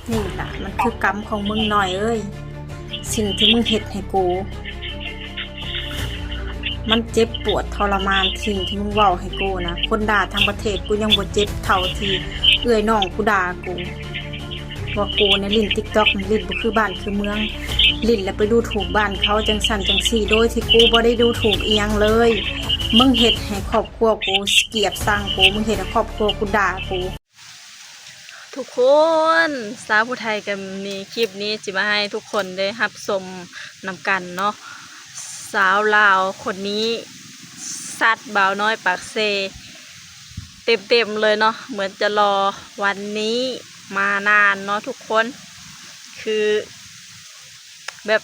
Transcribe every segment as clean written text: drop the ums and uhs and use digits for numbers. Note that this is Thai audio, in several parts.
นี่ล่ะมันคือกรรมของมึงหน่อยเอ้ยสิ่งที่มึงเฮ็ดให้กูมันเจ็บปวดทรมานสิ่งที่มึงเว้าให้กูนะคนด่าทั้งประเทศกูยังบ่เจ็บเท่าที่เอื้อยน้องกูด่ากูว่ากูเนี่ยลิ้น TikTok มันลิ้นบ่คือบ้านคือเมืองลิ้นแล้วไปดูถูกบ้านเขาจังสั่นจังซี่โดยที่กูบ่ได้ดูถูกอีหยังเลยมึงเฮ็ดให้ครอบครัวกูเกลียดชังกูมึงเฮ็ดให้ครอบครัวกูด่ากูทุกคนสาวผู้ไทยก็มีคลิปนี้จิมาให้ทุกคนได้รับชมนำกันเนาะสาวลาวคนนี้ซัดบ่าวน้อยปากเซเต็มเลยเนาะเหมือนจะรอวันนี้มานานเนาะทุกคนคือแบบ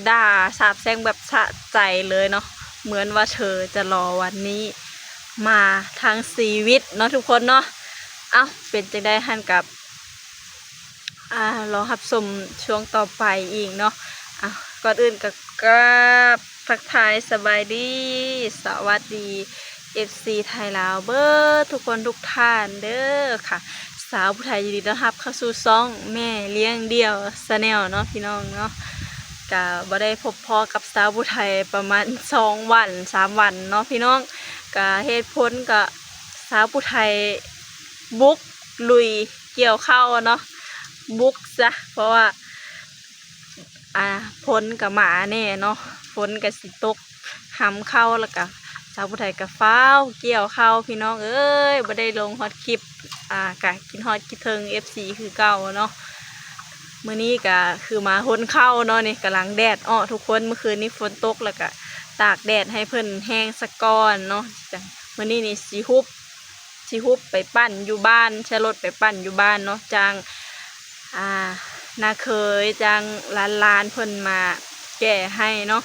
ด่าสาบแช่งแบบสะใจเลยเนาะเหมือนว่าเธอจะรอวันนี้มาทั้งชีวิตเนาะทุกคนเนาะเอ้าเป็นจังได้หันกับรอรับชมช่วงต่อไปอีกเนาะก่อนอื่นก็ทักทายสบายดีสวัสดี FC ไทยลาวเบอร์ทุกคนทุกท่านเด้อค่ะสาวผู้ไทยยินดีต้อนรับเข้าสู่ซ่องแม่เลี้ยงเดี่ยวChannelเนาะพี่น้องเนาะก็บ่ได้พบพอกับสาวผู้ไทยประมาณ2 วัน3 วันเนาะพี่น้องก็เหตุผลก็สาวผู้ไทยบุกลุยเกี่ยวข้าวเนาะบุกซะเพราะว่าฝนกับหมาแน่เนาะฝนกับสิตกหำเข้าแล้วก็สาวผู้ไทยกับฟ้าวเกี่ยวข้าวพี่น้องเอ้ยบ่ได้ลงฮอตคลิปกะกินฮอตคิดถึง FC คือเก่าเนาะมื้อนี้ก็คือมาหนเข้าเนาะนี่กำลังแดดอ้อทุกคนเมื่อคืนนี้ฝนตกแล้วก็ตากแดดให้เพิ่นแห้งสักก้อนเนาะมื้อนี้นี่สิฮุบไปปั้นอยู่บ้านใช้รถไปปั้นอยู่บ้านเนาะจางนาเคยจางลานเพิ่นมาแก่ให้เนาะ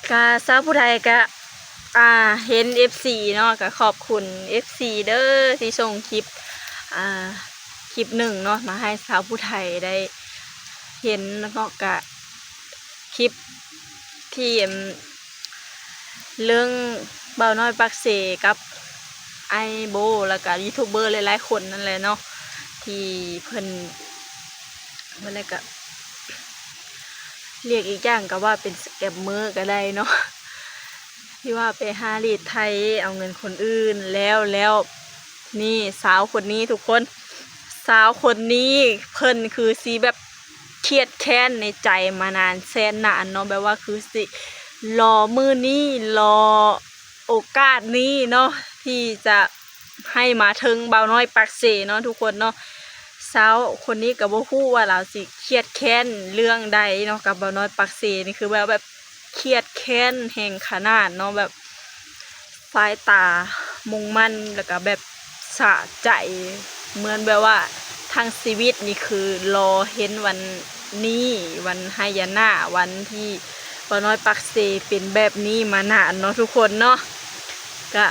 กาสาวผู้ไทยก็เห็น FC เนาะก็ขอบคุณ FC เด้อที่ส่งคลิปคลิปหนึ่งเนาะมาให้สาวผู้ไทยได้เห็นแล้วก็กะคลิปที่เรื่องบ่าวน้อยปักเสกับไอโบแล้วก็ยูทูบเบอร์หลายๆคนนั่นแหละเนาะที่เพิ่นอะไรก็เรียกอีกอย่างก็ว่าเป็นสแกมเมอร์ก็ได้เนาะที่ว่าไปหาลีดไทยเอาเงินคนอื่นแล้วนี่สาวคนนี้ทุกคนสาวคนนี้เพิ่นคือสีแบบเครียดแค้นในใจมานานแสนนานเนาะแบบว่าคือสิรอมือนี้รอโอกาสนี้เนาะที่จะให้มาถึงบ่าวน้อยปักเสเนาะทุกคนเนาะสาวคนนี้ก็บ่ฮู้ว่าเราสิเครียดแค้นเรื่องใดเนาะกับบ่าวน้อยปักเสนี่คือแบบเครียดแค้นแห่งขนาดเนาะแบบสายตามุ่งมั่นแล้วก็แบบสะใจเหมือนแบบว่าทางชีวิตนี่คือรอเห็นวันนี้วันหายนะวันที่บ่าวน้อยปักเสเป็นแบบนี้มานานเนาะทุกคนเนาะก็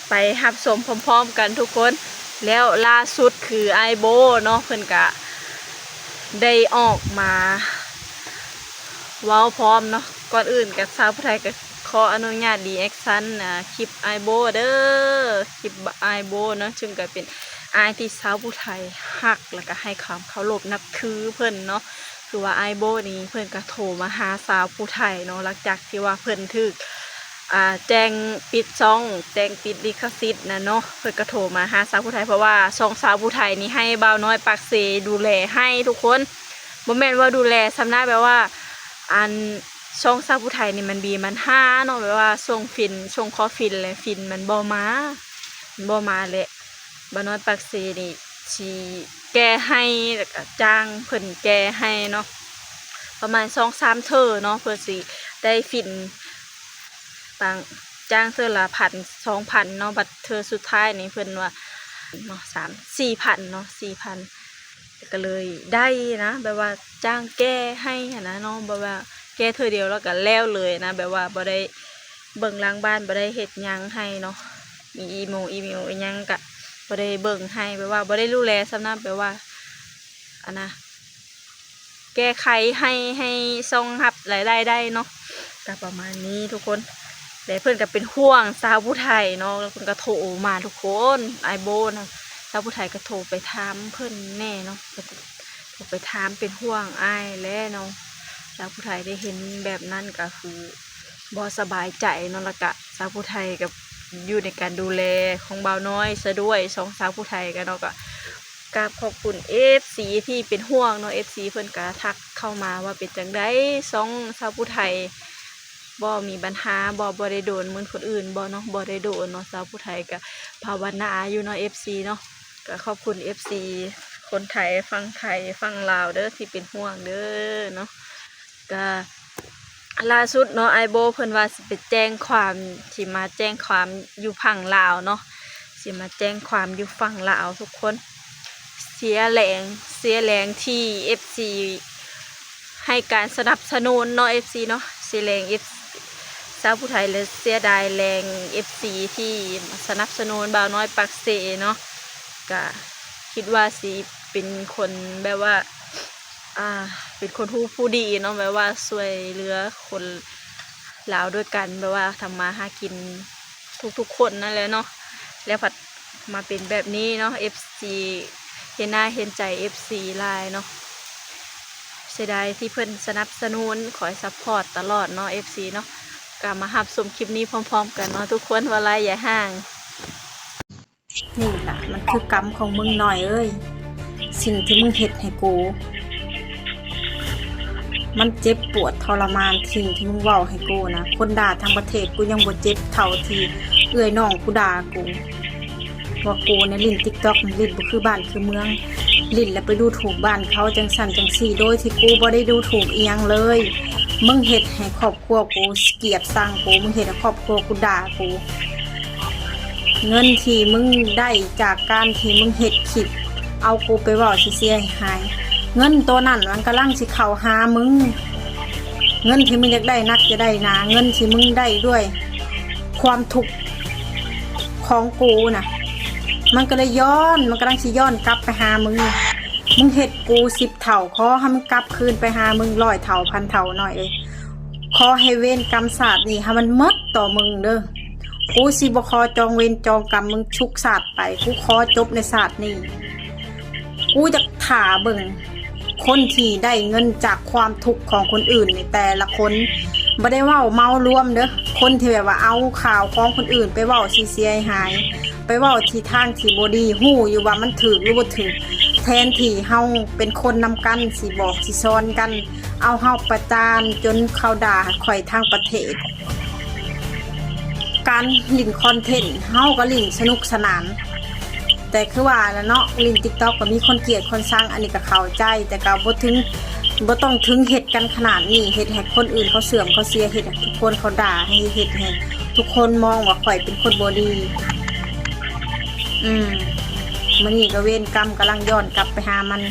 ไปรับชมพร้อมๆกันทุกคนแล้วล่าสุดคือไอโบเนาะเพิ่นก็ได้ออกมาเว้าพร้อมเนาะก่อนอื่นกับสาวผู้ไทยก็ขออนุญาตรีแอคชั่นคลิปไอโบเด้อคลิปไอโบเนาะจึงก็เป็นไอที่สาวผู้ไทยฮักแล้วก็ให้ความเคารพนับถือเพิ่นเนาะคือว่าไอโบนี้เพิ่นก็โทรมาหาสาวผู้ไทยเนาะหลังจากที่ว่าเพิ่นถูกแจ้งปิดช่องแจ้งปิดลิขสิทธิ์นะเนาะเพิ่นก็โทรมาหาสาวผู้ไทยเพราะว่าช่องสาวผู้ไทยนี่ให้บ่าวน้อยปากเสดูแลให้ทุกคนบ่แม่นว่าดูแลสำนักแบบว่าอันช่องสาวผู้ไทยนี่มันมันห้าเนาะแบบว่าส่งฟินส่งคอฟินเลยฟินมันบ่มาเลยบ่าวน้อยปากเสนี่สิแก้ให้แล้วก็จ้างเพิ่นแก้ให้เนาะประมาณ2-3เทื่อเนาะเพื่อสิได้ฟินบางจ้างเทื่อละ1,000-2,000เนาะบัดเทื่อสุดท้ายนี่เพิ่นว่าเนาะ3-4,000เนาะ4,000ก็เลยได้นะแบบว่าจ้างแก้ให้นะเนาะแบบว่าแก้เทื่อเดียวแล้วก็แล้วเลยนะแบบว่าบ่ได้เบิ่งหลังบ้านบ่ได้เฮ็ดหยังให้เนาะมีอีเมลอีหยังก็บ่ได้เบิ่งให้แบบว่าบ่ได้ดูแลสำนักแบบว่าแก้ไขให้ทรงรับรายได้ได้เนาะก็ประมาณนี้ทุกคนแต่เพื่อนก็เป็นห่วงสาวผู้ไทยเนาะแล้วเพื่อนก็โทรมาทุกคนไอโบนะ สาวผู้ไทยก็โทรไปถามเพิ่นแน่เนาะโทรไปถามเป็นห่วงอ้ายแล้วเนาะสาวผู้ไทยได้เห็นแบบนั้นก็คือบ่สบายใจเนาะแล้วก็สาวผู้ไทยกับอยู่ในการดูแลของบ่าวน้อยซะด้วยสองสาวผู้ไทยกันเนาะก็กราบขอบคุณ FC ที่เป็นห่วงเนาะ FC เพิ่นก็ทักเข้ามาว่าเป็นจังได๋สองสาวผู้ไทยบ่มีปัญหาบ่ได้โดนเหมือนคนอื่นบ่เนาะบ่ได้โดนเนาะสาวผู้ไทยก็ภาวนาอยู่เนาะ FC เนาะก็ขอบคุณ FC คนไทยฟังไทยฟังลาวเด้อที่เป็นห่วงเด้อเนาะก็ล่าสุดเนาะไอโบเพิ่นว่าสิไปแจ้งความสิมาแจ้งความอยู่ฝั่งลาวเนาะสิมาแจ้งความอยู่ฝั่งลาวทุกคนเสียแรงที่ FC ให้การสนับสนุนเนาะ FC เนาะเสียแรง FC สาวผู้ไทยเลยเสียดายแรง FC ที่สนับสนุนบ่าวน้อยปักเสเนาะก็คิดว่าสิเป็นคนแบบว่าเป็นคนผู้ดีเนาะแบบว่าช่วยเหลือคนลาวด้วยกันแบบว่าทำมาหากินทุกคนนั่นแหละเนาะแล้วผัดมาเป็นแบบนี้เนาะ FC เห็นหน้าเห็นใจ FC หลายเนาะเสียดายที่เพิ่นสนับสนุนคอยซัพพอร์ตตลอดเนาะ FC เนาะก็มารับชมคลิปนี้พร้อมๆกันเนาะทุกคนว่าไรอย่าห่างนี่ล่ะมันคือกรรมของมึงหน่อยเอ้ยสิ่งที่มึงเฮ็ดให้กูมันเจ็บปวดทรมานสิ่งที่มึงเว้าให้กูนะคนด่าทั้งประเทศกูยังบ่เจ็บเท่าที่เอื้อยน้องกูด่ากูว่ากูเนี่ยลิ้น TikTok มันลิ้นบ่คือบ้านคือเมืองลิ้นแล้วไปดูถูกบ้านเขาจังสั่นจังซี่โดยที่กูบ่ได้ดูถูกอีหยังเลยมึงเฮ็ดให้ครอบครัวกูเกลียดชังกูมึงเฮ็ดให้ครอบครัวกูด่ากูเงินที่มึงได้จากการที่มึงเฮ็ดคลิปเอากูไปเว้าเสียหายเงินตัวนั้นมันกำลังสิเข้าหามึงเงินที่มึงอยากได้นักจะได้นะเงินที่มึงได้ด้วยความทุกข์ของกูน่ะมันก็เลยมันกำลังสิย้อนกลับไปหามึงเฮ็ดกู10 เท่าขอให้มันกลับคืนไปหามึง100 เท่าพันเท่าหน่อยขอให้เวรกรรมศาสตร์นี่ให้มันหมดต่อมึงเด้อกูสิบ่ขอจองเวรจองกรรมมึงชุกศาสตร์ไปกูขอจบในศาสตร์นี้กูจะถ่าเบิ่งคนที่ได้เงินจากความทุกข์ของคนอื่นนี่แต่ละคนบ่ได้เว้าเมารวมเด้อคนที่แบบว่าเอาข่าวของคนอื่นไปเว้าเสียหายไปเว้าที่ทางที่บ่ดีฮู้อยู่ว่ามันถูกหรือบ่ถูกแทนที่เฮาเป็นคนนำกันสิบอกสิสอนกันเอาเฮาประจานจนเขาด่าข่อยทางประเทศการลินคอนเทนต์เฮาก็ลินสนุกสนานแต่คือว่าแล้วเนาะลิน TikTok ก็มีคนเกลียดคนชังอันนี้ก็เข้าใจแต่ก็บ่ต้องถึงเฮ็ดกันขนาดนี้เฮ็ดให้คนอื่นเขาเสื่อมเขาเสียเฮ็ดให้ทุกคนเขาด่าให้เฮ็ดให้ทุกคนมองว่าข่อยเป็นคนบ่ดีมื้อนี้ก็เวรกรรมกำลังย้อนกลับไปหามัน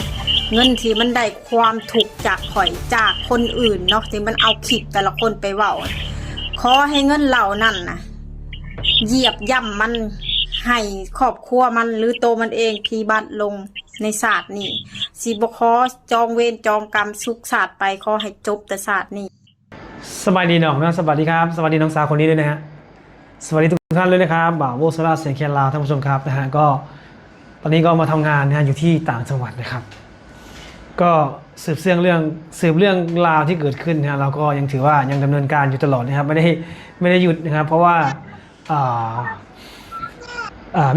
เงินที่มันได้ความทุกข์จากข่อยจากคนอื่นเนาะที่มันเอาคลิปแต่ละคนไปเว้าขอให้เงินเหล่านั้นน่ะเหยียบย่ำมันให้ครอบครัวมันหรือโตมันเองพิบัติลงในศาสตร์นี้สิบ่ขอจองเวรจองกรรมสุขศาสตร์ไปขอให้จบแต่ศาสตร์นี้สวัสดีน้องนะสวัสดีครับสวัสดีน้องสาวคนนี้ด้วยนะฮะสวัสดีทุกท่านเลยนะครับบ่าวโวสราเสียงเคียนลาวท่านผู้ชมครับนะฮะก็ตอนนี้ก็มาทำงานนะฮะอยู่ที่ต่างจังหวัดนะครับก็สืบเรื่องราวที่เกิดขึ้นนะฮะเราก็ยังถือว่ายังดำเนินการอยู่ตลอดนะครับไม่ได้หยุดนะครับเพราะว่า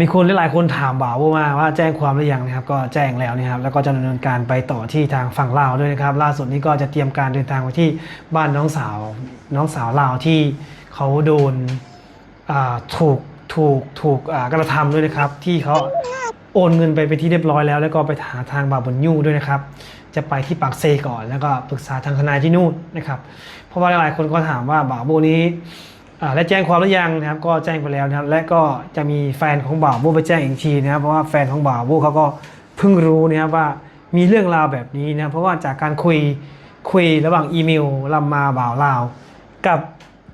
มีคนหลายคนถามบ่าวว่าแจ้งความหรือยังนะครับก็แจ้งแล้วนะครับแล้วก็จะดำเนินการไปต่อที่ทางฝั่งลาวด้วยนะครับล่าสุดนี้ก็จะเตรียมการเดินทางไปที่บ้านน้องสาวลาวที่เขาโดนถูกกระทำด้วยนะครับที่เขาโอนเงินไปที่เรียบร้อยแล้วแล้วก็ไปหาทางบ่าวบุญยู่ด้วยนะครับจะไปที่ปากเซก่อนแล้วก็ปรึกษาทางทนายที่นู่นนะครับเพราะว่าหลายคนก็ถามว่าบ่าวนี้และแจ้งความหรือยังนะครับก็แจ้งไปแล้วนะครับและก็จะมีแฟนของบ่าวไปแจ้งอีกทีนะครับเพราะว่าแฟนของบ่าวเขาก็เพิ่งรู้นะครับว่ามีเรื่องราวแบบนี้นะเพราะว่าจากการคุยระหว่างอีเมลลำมาบ่าวลาวกับ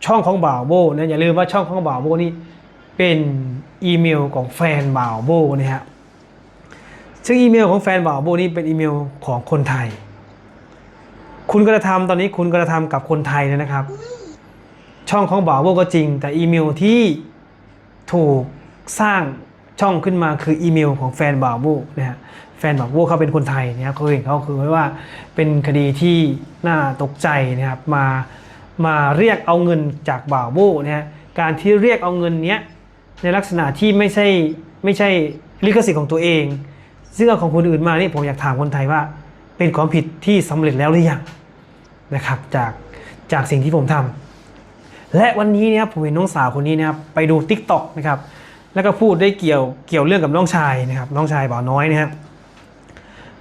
ช่องของบ่าวนะอย่าลืมว่าช่องของบ่าวนี่เป็นอีเมลของแฟนบ่าวนะฮะซึ่งอีเมลของแฟนบ่าวนี่เป็นอีเมลของคนไทยคุณกระทำตอนนี้คุณกระทำกับคนไทยนะครับช่องของบ่าวก็จริงแต่อีเมลที่ถูกสร้าง ช่องขึ้นมาคืออีเมลของแฟนบ่าวโบนะฮะแฟนบ่าวโบเขาเป็นคนไทยนะครับเขาเห็นเขาคือว่าเป็นคดีที่น่าตกใจนะครับมาเรียกเอาเงินจากบ่าวโบนะฮะการที่เรียกเอาเงินเนี้ยในลักษณะที่ไม่ใช่ลิขสิทธิ์ของตัวเองซึ่งเอาของคนอื่นมานี่ผมอยากถามคนไทยว่าเป็นความผิดที่สำเร็จแล้วหรือยังนะครับจากสิ่งที่ผมทำและวันนี้นะครับผมเห็นน้องสาวคนนี้นะครับไปดู TikTok นะครับแล้วก็พูดได้เกี่ยวเรื่องกับน้องชายนะครับน้องชายบ่าวน้อยนะครับ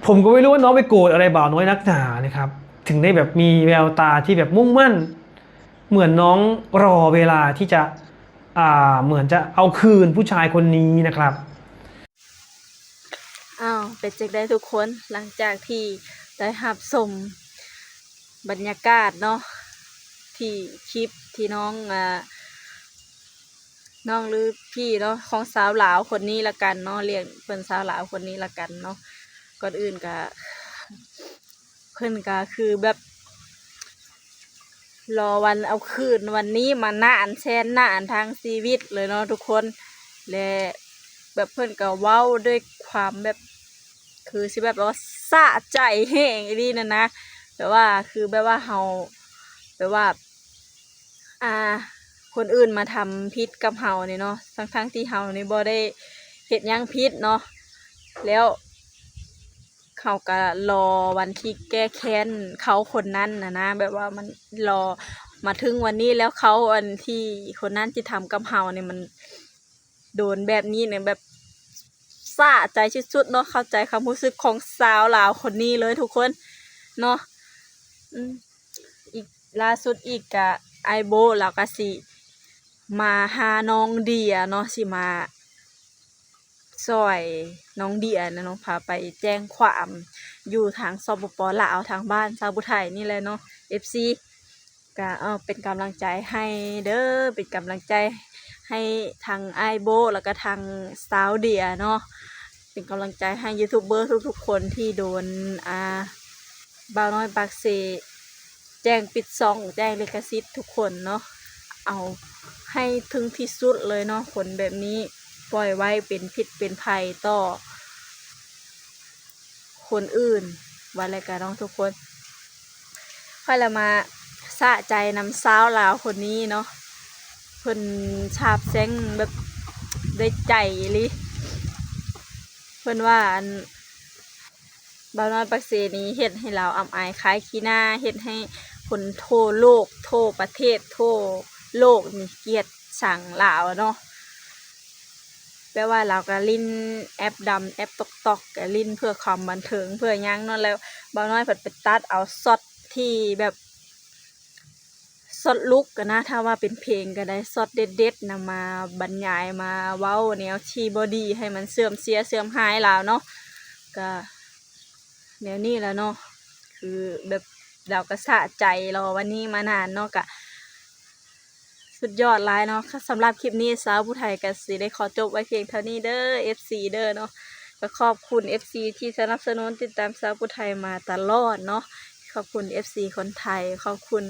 ผมก็ไม่รู้ว่าน้องไปโกรธอะไรบ่าวน้อยนักหนานะครับถึงได้แบบมีแววตาที่แบบมุ่งมั่นเหมือนน้องรอเวลาที่จะเหมือนจะเอาคืนผู้ชายคนนี้นะครับเป็นจังได้ทุกคนหลังจากที่ได้รับชมบรรยากาศเนาะที่คลิปที่น้องหรือพี่เนาะของสาวหลาวคนนี้ละกันเนาะเรียกเพิ่นสาวหลาวคนนี้ละกันเนาะก่อนอื่นก็เพิ่นก็คือแบบรอวันเอาคืนวันนี้มานานแสนนานทางชีวิตเลยเนาะทุกคนและแบบเพิ่นก็เว้าด้วยความแบบคือสิแบบว่าสะใจแห้งอีนี่นะแบบว่าคือแบบว่าเฮาแบบว่าคนอื่นมาทำพิษกับเฮาเนี่ยเนาะทั้งที่เฮานี่บ่ได้เฮ็ดหยังพิษเนาะแล้วเขาก็รอวันที่แก้แค้นเขาคนนั้นนะแบบว่ามันรอมาถึงวันนี้แล้วเขาอันที่คนนั้นที่ทำกับเฮาเนี่ยมันโดนแบบนี้เนี่ยแบบสะใจสุดๆเนาะเข้าใจความรู้สึกของสาวลาวคนนี้เลยทุกคนเนาะอีกล่าสุดอีกกะไอโบแล้วก็สิมาหาน้องเดียเนาะสิมาซอยน้องเดียนะน้องพาไปแจ้งความอยู่ทางสปป.ลาวทางบ้านสาวผู้ไทยนี่แหละเนาะ FC ก็เป็นกำลังใจให้เด้อเป็นกำลังใจให้ทางไอโบแล้วก็ทางสาวเดียเนาะเป็นกำลังใจให้ยูทูบเบอร์ทุกๆคนที่โดนบ่าวน้อยปากเซแจ้งปิดซ่องแจ้งลิขสิทธิ์ทุกคนเนาะเอาให้ถึงที่สุดเลยเนาะคนแบบนี้ปล่อยไว้เป็นพิษเป็นภัยต่อคนอื่นวันอะไรกันน้องทุกคนค่อยละมาสะใจนำสาวลาวคนนี้เนาะคนชาบแซงแบบได้ใจลิเพิ่นว่าบ่าวน้อยปักเสนี้เฮ็ดให้เราอับอายคล้ายขี้หน้าเฮ็ดให้คนทั่วโลกทั่วประเทศทั่วโลกนี่เกลียดชังลาวเนาะแปลว่าเราก็ลิ้นแอปดำแอปตอกก็ลิ้นเพื่อความบันเทิงเพื่อยังเนาะแล้วบ่าวน้อยเพิ่นไปตัดเอาช็อตที่แบบช็อตลุกกันนะถ้าว่าเป็นเพลงก็ได้ช็อตเด็ดๆนะมาบรรยายมาเว้าแนวที่บ่ดีให้มันเสื่อมเสียเสื่อมหายแล้วเนาะก็แนวนี้แล้วเนาะคือแบบเราก็สะใจรอวันนี้มานานเนาะก็สุดยอดหลายเนาะสำหรับคลิปนี้สาวผู้ไทยก็สิได้ขอจบไว้เพียงเท่านี้เด้อ FC เด้อเนาะก็ขอบคุณ FC ที่สนับสนุนติดตามสาวผู้ไทยมาตลอดเนาะขอบคุณ FC คนไทยขอบคุณ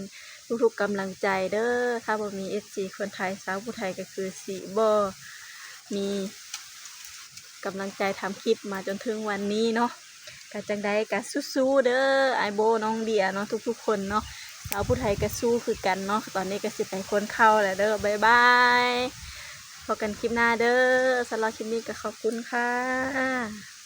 ทุกๆกำลังใจเด้อถ้าบ่มี FC คนไทยสาวผู้ไทยก็คือสิบ่มีกำลังใจทำคลิปมาจนถึงวันนี้เนาะก็จังได้ก็สู้ๆเด้อไอโบน้องเดียเนาะทุกๆคนเนาะสาวผู้ไทยก็สู้คือกันเนาะตอนนี้ก็สิไปคนเข้าแล้วเด้อบ๊ายบายพบกันคลิปหน้าเด้อสำหรับคลิปนี้ก็ขอบคุณค่ะ